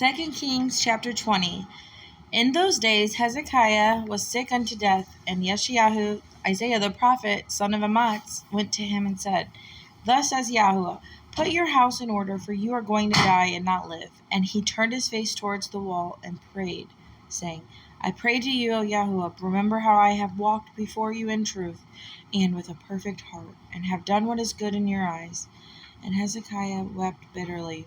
2 Kings chapter 20. In those days Hezekiah was sick unto death, and Yeshayahu, Isaiah the prophet, son of Amoz, went to him and said, Thus says Yahuwah, Put your house in order, for you are going to die and not live. And he turned his face towards the wall and prayed, saying, I pray to you, O Yahuwah, remember how I have walked before you in truth and with a perfect heart, and have done what is good in your eyes. And Hezekiah wept bitterly.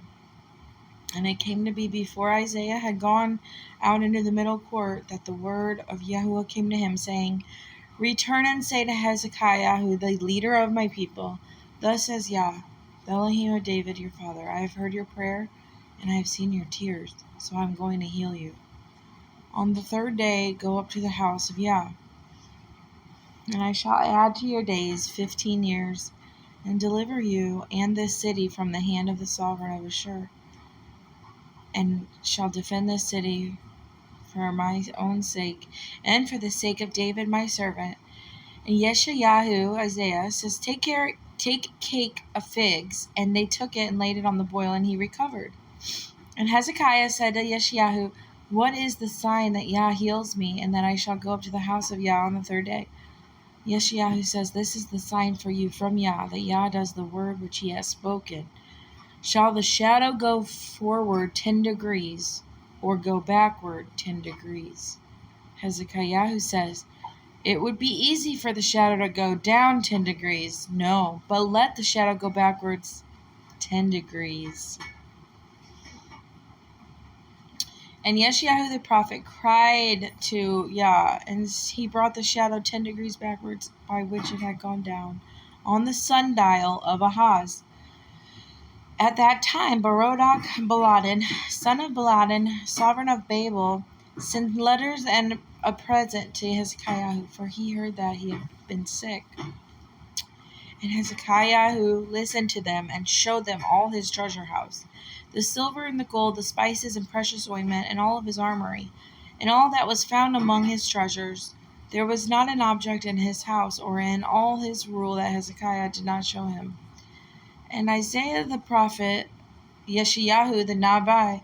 And it came to be before Isaiah had gone out into the middle court that the word of Yahuwah came to him, saying, Return and say to Hezekiah, who the leader of my people, Thus says Yah, the Elohim of David your father, I have heard your prayer, and I have seen your tears, so I am going to heal you. On the third day go up to the house of Yah, and I shall add to your days 15 years, and deliver you and this city from the hand of the sovereign of Ashur, and shall defend this city for my own sake, and for the sake of David my servant. And Yeshayahu, Isaiah, says, Take cake of figs. And they took it and laid it on the boil, and he recovered. And Hezekiah said to Yeshayahu, What is the sign that Yah heals me, and that I shall go up to the house of Yah on the third day? Yeshayahu says, This is the sign for you from Yah, that Yah does the word which he has spoken. Shall the shadow go forward 10 degrees, or go backward 10 degrees? Hezekiah says, It would be easy for the shadow to go down 10 degrees. No, but let the shadow go backwards 10 degrees. And Yeshayahu the prophet cried to Yah, and he brought the shadow 10 degrees backwards, by which it had gone down, on the sundial of Ahaz. At that time, Berodach Baladan, son of Baladan, sovereign of Babel, sent letters and a present to Hezekiah, for he heard that he had been sick. And Hezekiah listened to them and showed them all his treasure house, the silver and the gold, the spices and precious ointment, and all of his armory, and all that was found among his treasures. There was not an object in his house or in all his rule that Hezekiah did not show him. And Isaiah the prophet, Yeshayahu the Nabi,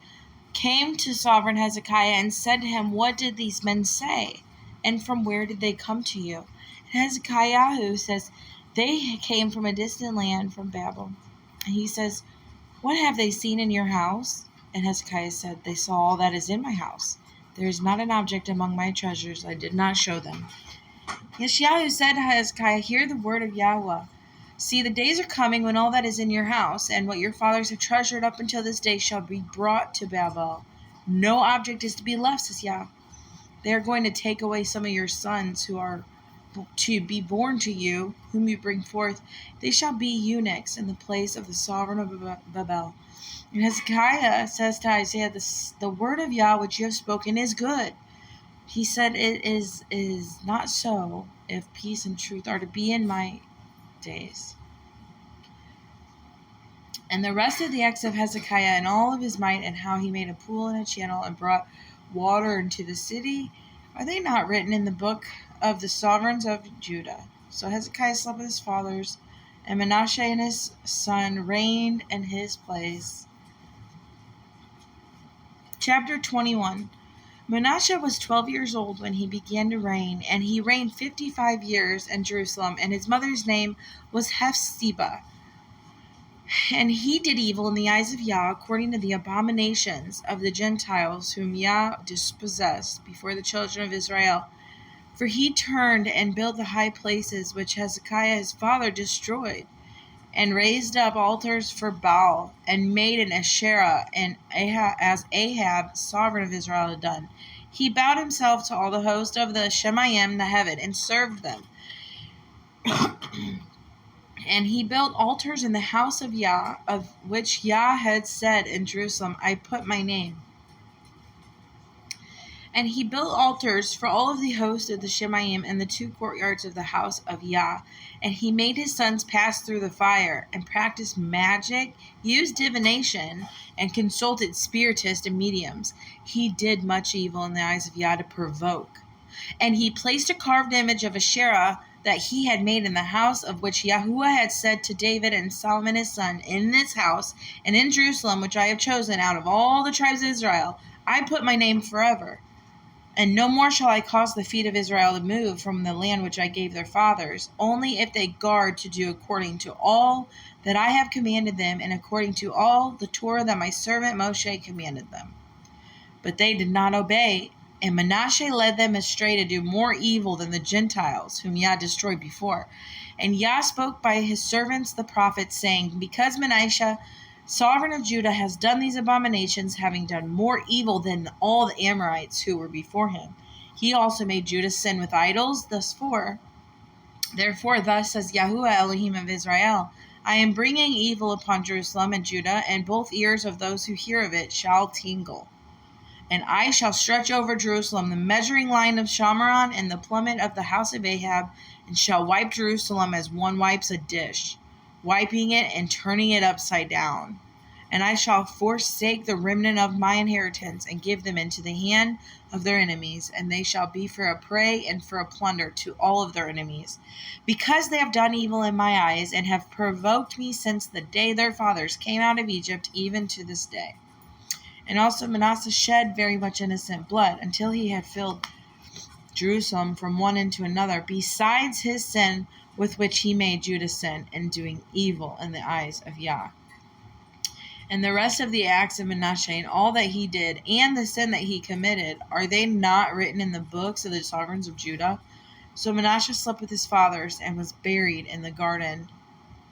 came to sovereign Hezekiah and said to him, What did these men say? And from where did they come to you? And Hezekiah says, They came from a distant land, from Babel. And he says, What have they seen in your house? And Hezekiah said, They saw all that is in my house. There is not an object among my treasures I did not show them. Yeshayahu said to Hezekiah, Hear the word of Yahweh. See, the days are coming when all that is in your house, and what your fathers have treasured up until this day, shall be brought to Babel. No object is to be left, says Yah. They are going to take away some of your sons who are to be born to you, whom you bring forth. They shall be eunuchs in the place of the sovereign of Babel. And Hezekiah says to Isaiah, The word of Yah which you have spoken is good. He said, It is not so, if peace and truth are to be in my days. And the rest of the acts of Hezekiah and all of his might, and how he made a pool and a channel and brought water into the city, are they not written in the book of the sovereigns of Judah? So Hezekiah slept with his fathers, and Manasseh and his son reigned in his place. Chapter 21. Manasseh was 12 years old when he began to reign, and he reigned 55 years in Jerusalem, and his mother's name was Hephzibah. And he did evil in the eyes of Yah, according to the abominations of the Gentiles, whom Yah dispossessed before the children of Israel. For he turned and built the high places which Hezekiah his father destroyed, and raised up altars for Baal, and made an Asherah, and as Ahab, sovereign of Israel, had done. He bowed himself to all the host of the Shemayim, the heaven, and served them. And he built altars in the house of Yah, of which Yah had said in Jerusalem, I put my name. And he built altars for all of the host of the Shemayim in the 2 courtyards of the house of Yah. And he made his sons pass through the fire, and practiced magic, used divination, and consulted spiritists and mediums. He did much evil in the eyes of Yah to provoke. And he placed a carved image of Asherah that he had made in the house of which Yahuwah had said to David and Solomon his son, in this house and in Jerusalem, which I have chosen out of all the tribes of Israel, I put my name forever. And no more shall I cause the feet of Israel to move from the land which I gave their fathers, only if they guard to do according to all that I have commanded them, and according to all the Torah that my servant Moshe commanded them. But they did not obey, and Manasseh led them astray to do more evil than the Gentiles, whom Yah destroyed before. And Yah spoke by his servants the prophets, saying, because Manasseh, sovereign of Judah, has done these abominations, having done more evil than all the Amorites who were before him, he also made Judah sin with idols. Therefore, thus says Yahuwah Elohim of Israel, I am bringing evil upon Jerusalem and Judah, and both ears of those who hear of it shall tingle. And I shall stretch over Jerusalem the measuring line of Shamaron and the plummet of the house of Ahab, and shall wipe Jerusalem as one wipes a dish, wiping it and turning it upside down. And I shall forsake the remnant of my inheritance, and give them into the hand of their enemies, and they shall be for a prey and for a plunder to all of their enemies, because they have done evil in my eyes, and have provoked me since the day their fathers came out of Egypt, even to this day. And also Manasseh shed very much innocent blood, until he had filled Jerusalem from one end to another, besides his sin with which he made Judah sin, in doing evil in the eyes of Yah. And the rest of the acts of Manasseh, and all that he did, and the sin that he committed, are they not written in the books of the sovereigns of Judah? So Manasseh slept with his fathers, and was buried in the garden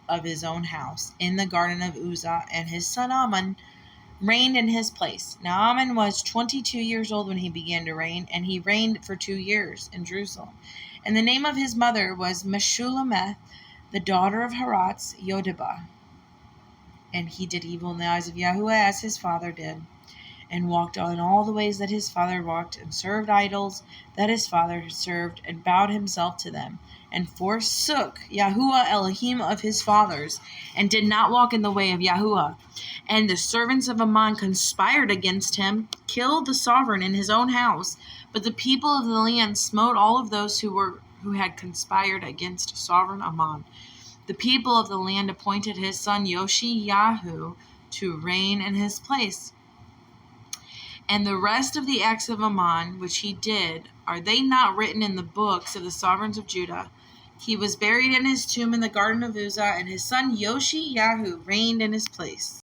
of his own house, in the garden of Uzzah, and his son Amon reigned in his place. Now Amon was 22 years old when he began to reign, and he reigned for 2 years in Jerusalem. And the name of his mother was Meshullemeth, the daughter of Haratz Yodebah. And he did evil in the eyes of Yahuwah as his father did, and walked on all the ways that his father walked, and served idols that his father had served, and bowed himself to them, and forsook Yahuwah Elohim of his fathers, and did not walk in the way of Yahuwah. And the servants of Ammon conspired against him, killed the sovereign in his own house. But the people of the land smote all of those who had conspired against sovereign Ammon. The people of the land appointed his son Yoshiyahu to reign in his place. And the rest of the acts of Ammon, which he did, are they not written in the books of the sovereigns of Judah? He was buried in his tomb in the garden of Uzzah, and his son Yoshiyahu reigned in his place.